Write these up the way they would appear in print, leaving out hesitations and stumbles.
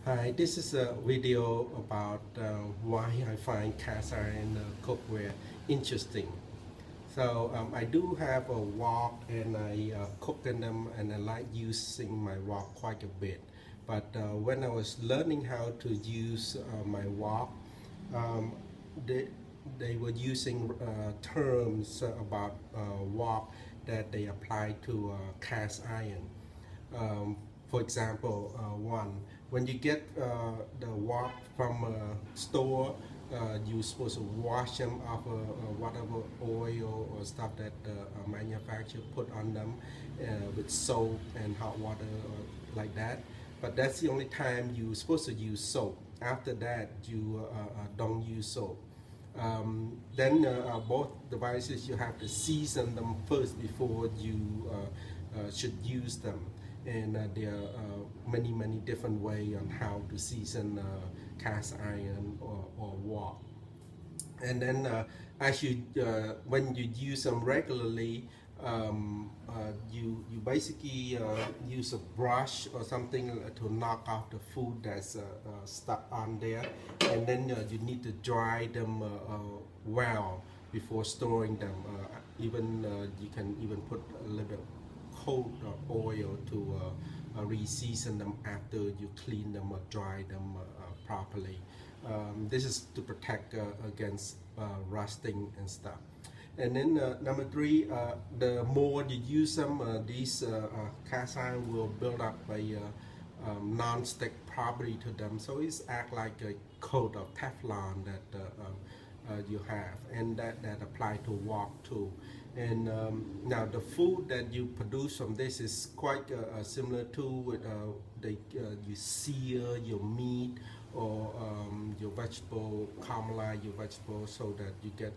Hi, this is a video about why I find cast iron cookware interesting. I do have a wok and I cook in them and I like using my wok quite a bit. But when I was learning how to use my wok, um, they, they were using terms about wok that they apply to cast iron. Um, for example, one, when you get the wok from a store, you're supposed to wash them off whatever oil or stuff that the manufacturer put on them with soap and hot water like that. But that's the only time you're supposed to use soap. After that, you don't use soap. Then both devices you have to season them first before you should use them, and there are many different ways on how to season cast iron or wok. And then as you when you use them regularly, you basically use a brush or something to knock off the food that's stuck on there, and then you need to dry them well before storing them. Even you can even put a little bit coat or oil to re-season them after you clean them or dry them properly. This is to protect against rusting and stuff. And then number three, the more you use them, these cast iron will build up a non-stick property to them. So it's act like a coat of Teflon that you have, and that apply to wok too. And now the food that you produce from this is quite similar to with you sear your meat or your vegetable, caramelize your vegetable so that you get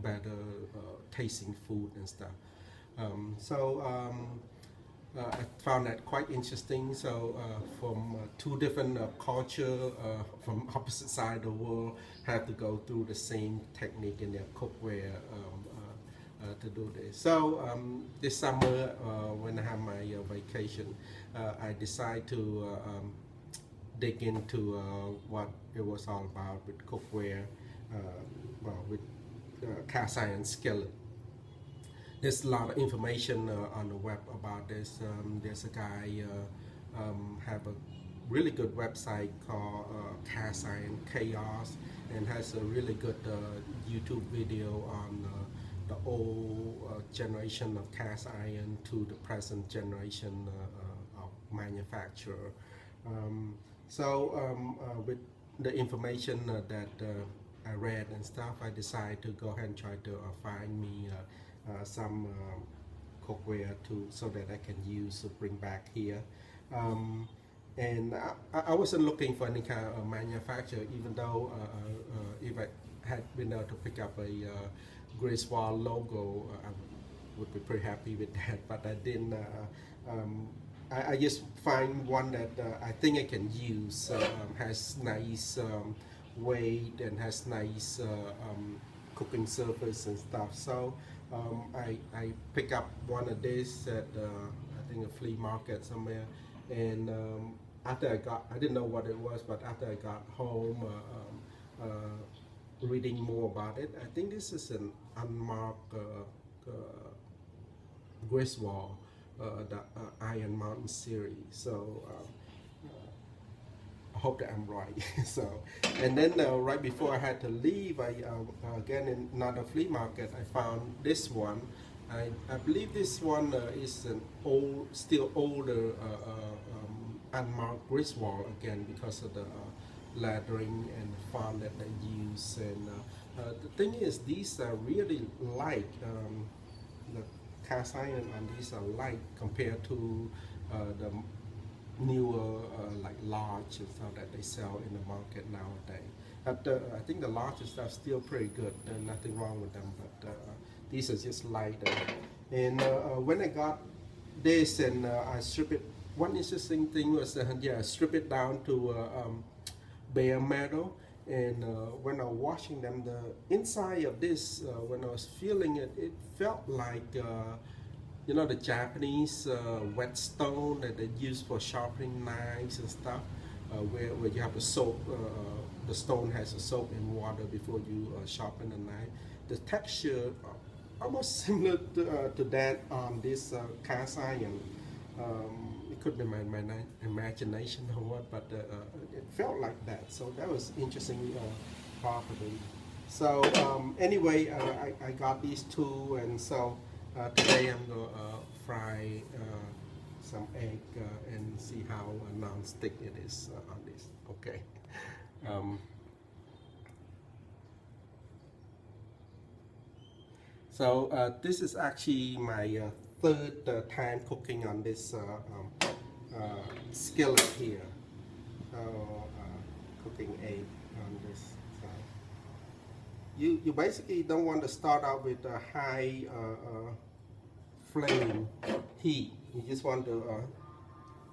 better tasting food and stuff. I found that quite interesting. So from two different culture from opposite side of the world have to go through the same technique in their cookware to do this. So this summer when I have my vacation, I decided to dig into what it was all about with cookware, with cast iron skillet. There's a lot of information on the web about this. There's a guy have a really good website called Cast Iron Chaos, and has a really good YouTube video on the old generation of cast iron to the present generation of manufacturer. With the information that I read and stuff, I decided to go ahead and try to find me some cookware so that I can use to bring back here. And I wasn't looking for any kind of manufacturer, even though if I had been able to pick up a Griswold logo, I would be pretty happy with that, but I didn't. I just find one that I think I can use, has nice weight and has nice cooking surface and stuff. So I pick up one of these at I think a flea market somewhere, and after I didn't know what it was, but after I got home, reading more about it, I think this is an unmarked Griswold the Iron Mountain series. So I hope that I'm right. So, and then right before I had to leave, I again in another flea market, I found this one. I believe this one is an still older unmarked Griswold again, because of the lettering and the font that they use. And the thing is, these are really light. The cast iron on these are light compared to the newer like large and stuff that they sell in the market nowadays. I think the larger stuff still pretty good. There's nothing wrong with them, but these are just lighter. And when I got this and I strip it, one interesting thing was I strip it down to bare metal. And when I was washing them, the inside of this, when I was feeling it, it felt like you know, the Japanese whetstone that they use for sharpening knives and stuff. where you have to soak, the stone has to soak in water before you sharpen the knife. The texture almost similar to that on this cast iron. It could be my imagination or what, but it felt like that. So that was interesting property. So anyway, I got these two, and so today I'm gonna fry some egg and see how non-stick it is on this. Okay. So this is actually my third time cooking on this skillet here. So cooking egg on this. So you basically don't want to start out with a high flame heat. You just want to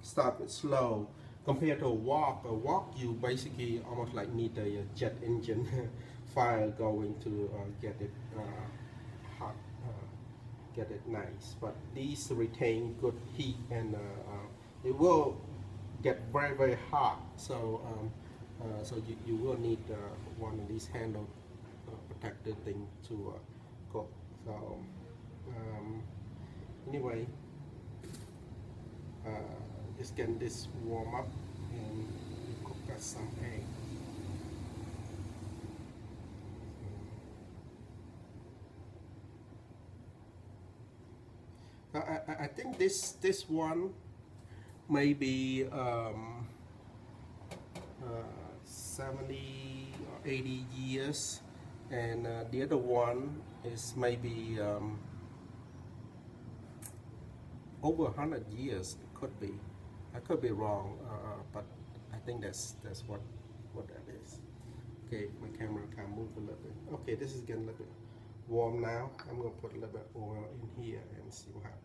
start with slow. Compared to a wok you basically almost like need a jet engine fire going to get it hot, get it nice. But these retain good heat, and it will get very hot. So so you will need one of these handle protected thing to cook. So anyway, just get this warm up and you cook us some egg. I think this one maybe 70 or 80 years, and the other one is maybe over 100 years. It could be. I could be wrong, but I think that's what that is. Okay, my camera can move a little bit. Okay, this is getting a little bit warm now. I'm gonna put a little bit oil in here and see what happens.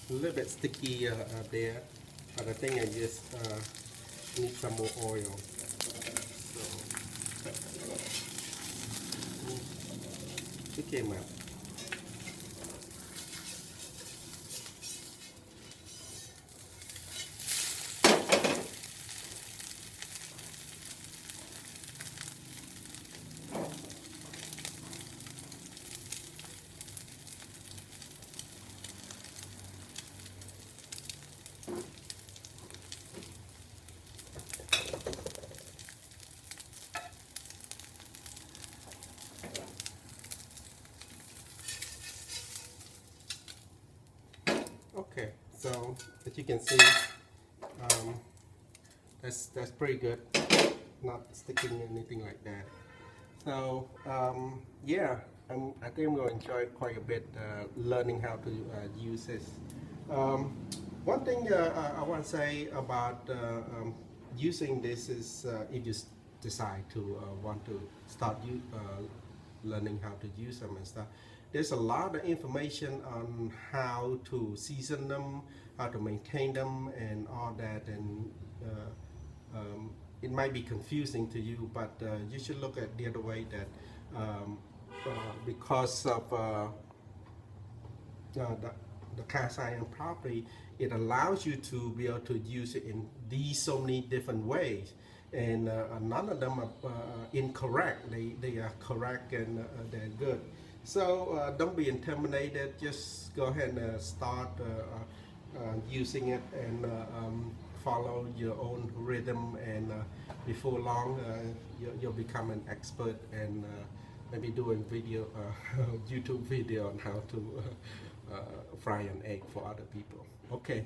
A little bit sticky there, but I think I just need some more oil. So it came out. Okay, so as you can see, that's pretty good, not sticking anything like that. So yeah, I think I'm going to enjoy it quite a bit, learning how to use this. One thing I want to say about using this is if you decide to want to start learning how to use them and stuff. There's a lot of information on how to season them, how to maintain them, and all that. And it might be confusing to you, but you should look at the other way, that because of the cast iron property, it allows you to be able to use it in these so many different ways. And none of them are incorrect. They are correct, and they're good. So don't be intimidated. Just go ahead and start using it, and follow your own rhythm, and before long you'll become an expert, and maybe doing video YouTube video on how to fry an egg for other people. Okay.